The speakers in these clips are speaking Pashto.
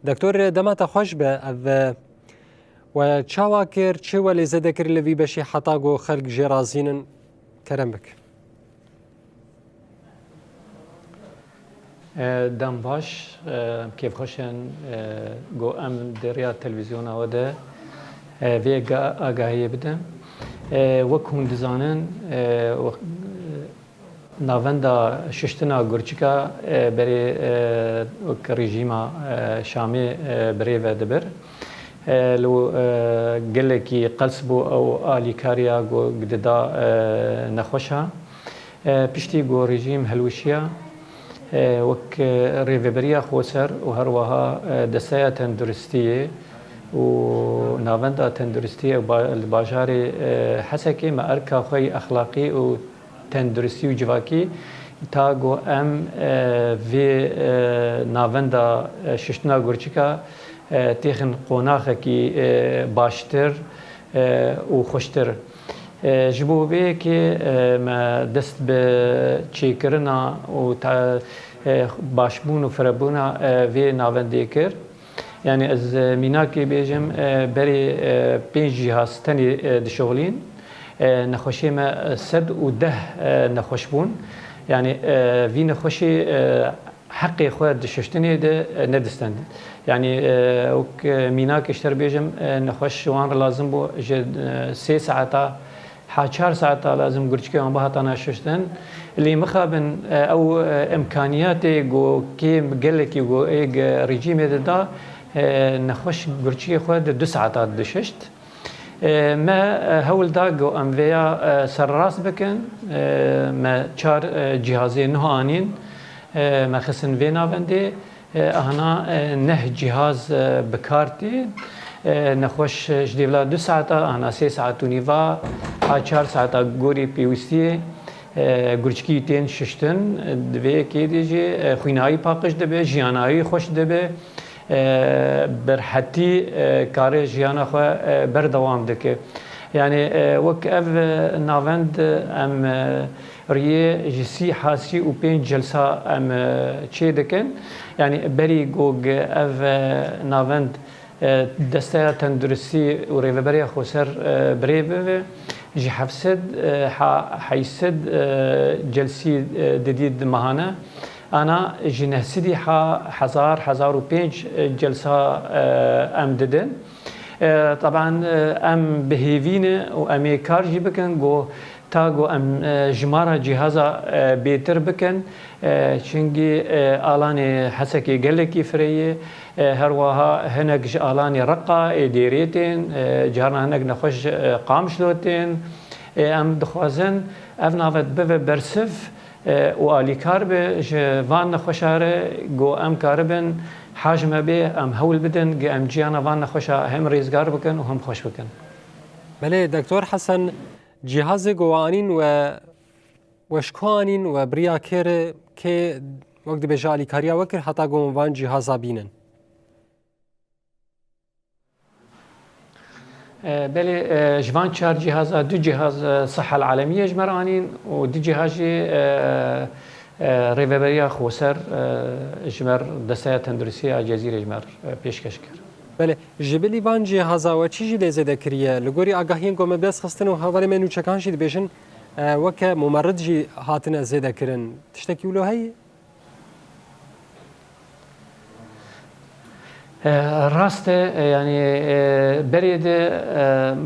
دکتور دمت خوش به و چاواکر چه ولی زده کر لوی بشی حتا گو خلق جرازینن کرم بک. دم باش کیف خوشن گو ام دریا تلویزیون آوده وی آگاهی بدم وکون دزانن ناوندا ششتنا گرچکا بری رژیما شامی بری و دبر لو گلکی قلسبو او آلیکاریا گو گددا نخوشا پشتی گو رژیم هلوشیا وک ریوبریا خوسر و هر وها دسته تندرستیه و ناوندا تندرستیه باجاری حسکی ما ارکا خوی اخلاقی و تندرستی و جواکی تا گو ام وی ناوندا ششتنا گرچکا تیخن قوناخه کی باشتر و خوشتر جبوه که ما دست به چیکرنا و باشبون و فربونا وی ناوندی کر یعنی از میناکی بیجم بری 5 جهاز تنی دشغلین نخوشی ما 110 نخوش بون یعنی وی نخوشی حقی خود دششتنی ده ندستند یعنی وک میناک اشتر بیجم نخوش وان لازم بو 3 ساعتا 4 ساعات لازم گرچکی آن بهات نشستن اللي مخابن او امکانیات گو کی گلکی گو ایگ رژیم دا نخوش گرچکی خود 2 ساعات دششت ما هول دا گو ام ویا سرراس بکن ما 4 جهازی نهانین ما خسن وینا بنده اهنا 9 جهاز بکارتی نخوش جدیولا 2 ساعت انا 3 ساعت و نیوا 4 ساعت گوری پیوستی گرچکی تین ششتن دوی که دیجی خوینایی پاکش دبه جیانایی خوش دبه برحتی کار جیانا خو بردوام دکه یعنی وک اف ناوند ام ریه جسی حاسی و 5 جلسه ام چه دکن یعنی بری گوگ اف ناوند دسته تندرستی و ریوبری خوسر بریبه جی حفصد حیصد جلسی ددید مهانه انا جنهسدی 1005 جلسه ام ددن طبعا ام بهیوین و امی کار جی بکن گو تا گو ام جمارا جهازا بیتر بکن چنگی آلانی حسکی گلکی فریه هر وها هنگ آلانی رقا دیریتین جارنا هنگ نخوش قامشلوتین ام دخوازن اف نافت بو برسف و آلی کار به وان نخوشاره گو ام کاربن حاجمه به ام هول بدن گو ام جیانا وان نخوشا هم ریزگار بکن و هم خوش بکن. بله دکتور حسن جهاز گوانین و وشکوانین و بریا کر که وقت بجالی کاریا وکر حتی گوان جهازا بینن. بله جوان 4 جهاز 2 جهاز صحة العالمية جمرانين و 2 جهاز ريفبريا خوسر جمر دسته تندرسية جزيرة جمر پیشکش کرد. بله جبلی وان جهازا و چیزی لیزه دکریه لگوری آگاهین کوم بس خستن و حوالی منو چکانشی دبیشن وک ممرد جی هاتن زیده کرن تشتکی ولو هی راست يعني بريد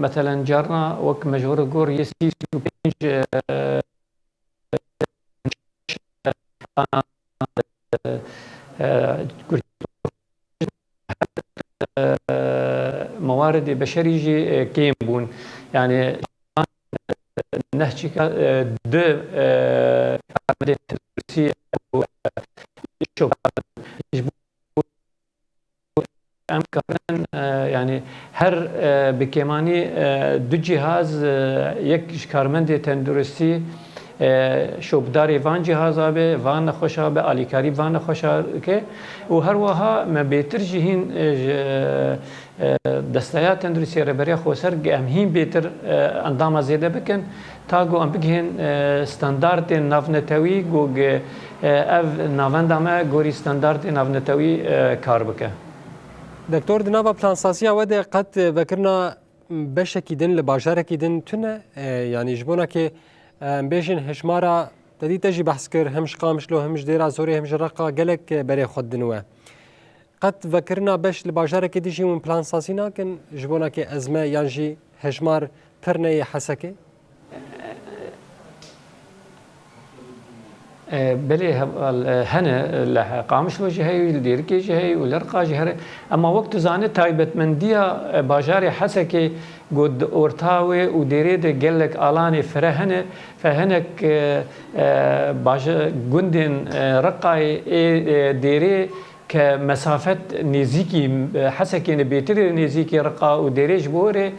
مثلا جارنا وك مجهور جور يسيس وبينج موارد بشري كيم بون يعني نحكي د عمليه تدريسيه ام كمان يعني هر بكماني 2 جهاز یک کارمند تندرستی شوبداری وان جهازا به وان خوشا به آلیکاری وان خوشا که و هر وها ما بهتر جهین دستایات تندرستی ربری خوسر گم هیم بهتر اندام زیاده بکن تا گو ام بگین استاندارد نافنتوی گو اف نافندامه گوری استاندارد نافنتوی کار بکن. دکتور دنابا پلانسازیا وده قد بکرنا بشکی دن لباجارکی دن تونه یعنی جبونا که بیشن هشمارا تدی تجی بحث کر همش قامشلو همش دیرا زوری همش رقا گلک برای خود دنوه قد فكرنا باش الباجارة كي تجي من بلان ساسينا كن جبونا كي أزمة ينجي هجمار برني حسكي بلي هنا قامش وجهي الديركي جهي والرقا جهري اما وقت زانه تايبت من ديا باجاري حسكي قد اورتاوي وديريد قالك الاني فرهنه فهنك باج جندن رقاي ديري كمسافة نزيكي حسكي نبيتر نزيكي رقا وديريج بوري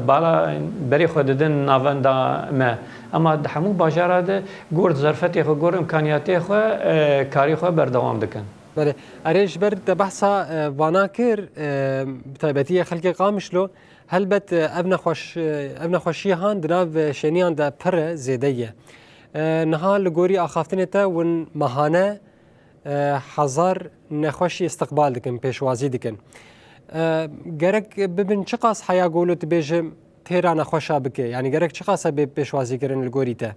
بالا بري خوددن نافندا ما اما دحمو باجارا ده گورد ظرفتي خو گور امكانياتي خو كاري خو بردوام دكن بله اريج برد بحثا واناكر بتايبتيه خلقي قامشلو هل بت ابن خوشي هان دناف شنيان دا پر زيديه نهال لگوري اخافتنتا ون مهانه حزار نخوشی استقبال دکن پیشوازی دکن گرک ببین چه قاس حیا گولو تبیجم تیرا نخوشا بکه یعنی گرک چه قاس به پیشوازی کردن لگوریته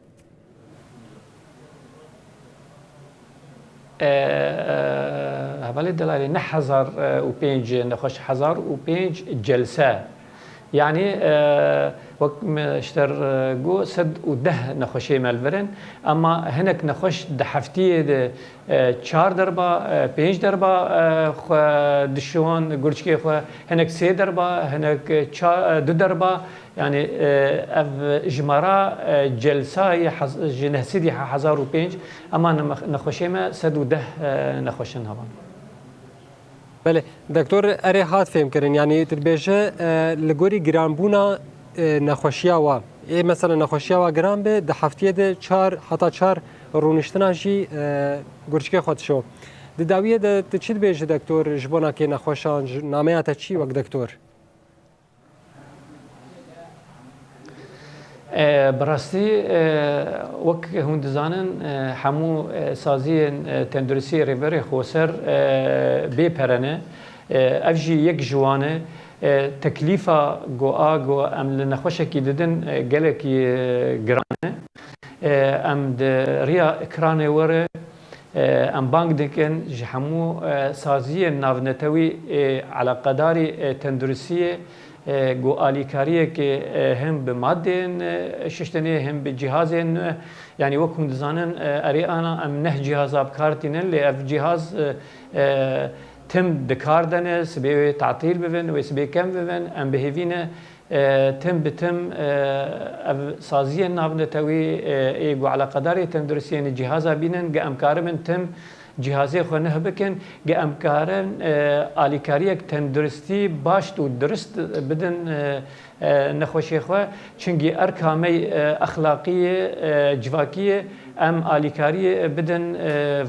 هبالي دلالي نحزر وبينج نخوش حزر وبينج جلسة يعني وقت مشتر جو سد وده نخوشي مالفرن اما هناك نخوش دحفتيه چار دربا پنج دربا خو دشون گورچکی خو هناك سه دربا هناك دو دربا يعني اف جمرا جلسه جنهسيدي 1005 اما نخوشي ما سد وده نخوشن هبان بله دکتور اره هات فهم کردن یعنی تربیشه لگوری گرانبونا نخوشیا و ای مثلا نخوشیا و گران به ده هفتیه ده چار حتی چار رونشتنا جی گرچکه خود شو ده داویه ده چی بیشه دکتور جبونا که نخوشان نامه تا چی وقت دکتور براستی وک هند زانن همو سازی تندرسی ریوری خوسر بی پرنه افجی یک جوانه تکلیفا گو ام لنخوشه کی ددن گله کی گرانه ام ریا اکرانه وره ام بانک دکن جهمو سازی ناونتوی على قداری تندرسیه گو آلیکاریه که هم به مادین ششتنی هم به جهازین یعنی وکم دزانن اری آنا ام نه جهاز بکارتینن لی اف جهاز تم دکاردنه سبی تعطیل ببین و سبی کم ببین ام بهوینه تم بتم سازی نابنتوی ایگو على قداری تندرسیه جهازا بینن گه امکارمن تم جهازی خو نه بکن گه امکارن آلیکاریک تندرستی باش تو درست بدن نخوشی خو چنگی ارکامی اخلاقی جواکی ام آلیکاری بدن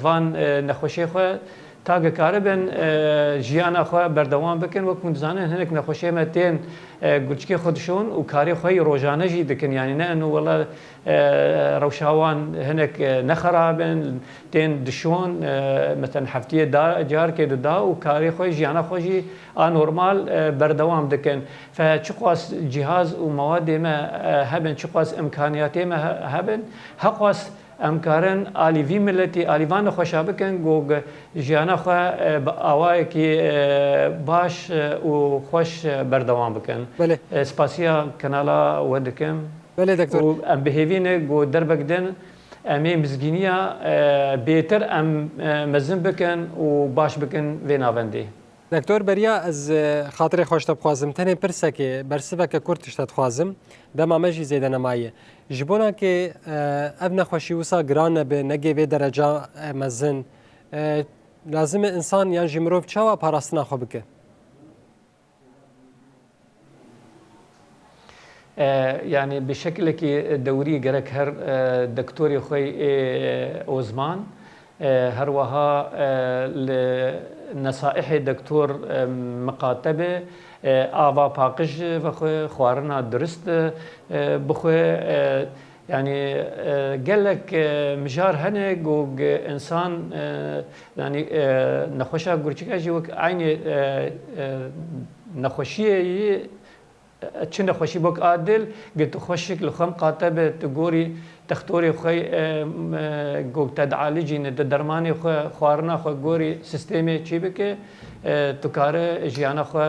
وان نخوشی خو تاگه کاربن جیانا خو بردوام بکن و کن زانن هنک نخوشی متین گوچکی خودشون و کاری خوی روزانه جی دکن یعنی نه انه والله روشاوان هنک نخرابن تین دشون مثلا هفتیه جار که دا و کاری خوی جیانا خوشی نورمال بردوام دکن فچقاس جهاز و مواد ما هبن چقاس امکانیات ما هبن حقاس امکارن آلیوی ملتی آلیوان خوشا بکن گوگ جیانا خو آوای کی باش و خوش بردوام بکن بله سپاسیا کانالا ودکم بله دکتور و ام بهوینه گو دربکدن امی مزگینیا بهتر ام مزن بکن و باش بکن و ناوندی دکتور بریا از خاطر خوش تبخوازم تنه پرسه که برسبه که کرتش تدخوازم دما مجی زیده نمایه جبونا که ابن خوشی وسا گرانه به نگه و درجه مزن لازم انسان یعنی جمروف چاوا پاراستنا خو بکه يعني بشكل كي دوري جرك هر دكتوري خوي اوزمان هر وها نصائح دكتور مقاتبه آوا پاقش بخو خوارنا درست بخو يعني قال لك مجار هنا جوج انسان يعني نخوشها قرشكا جوك عيني نخوشيه چه نخوشی بک عادل گت خوشک لخم قاتب تگوری تختوری خوی گوگ تدعالجی نه درمانی خو خوارنا خو گوری سیستمی چی بکه تو کار جیانا خو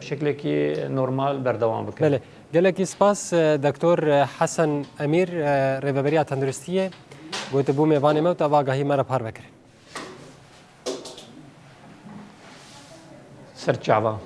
بشکل کی نورمال بردوام بکه. بله گلکی سپاس دکتر حسن امیر ریوبری تندرستیه گوت بو میوان ما و آگاهی مرا پار بکر. سرچاوا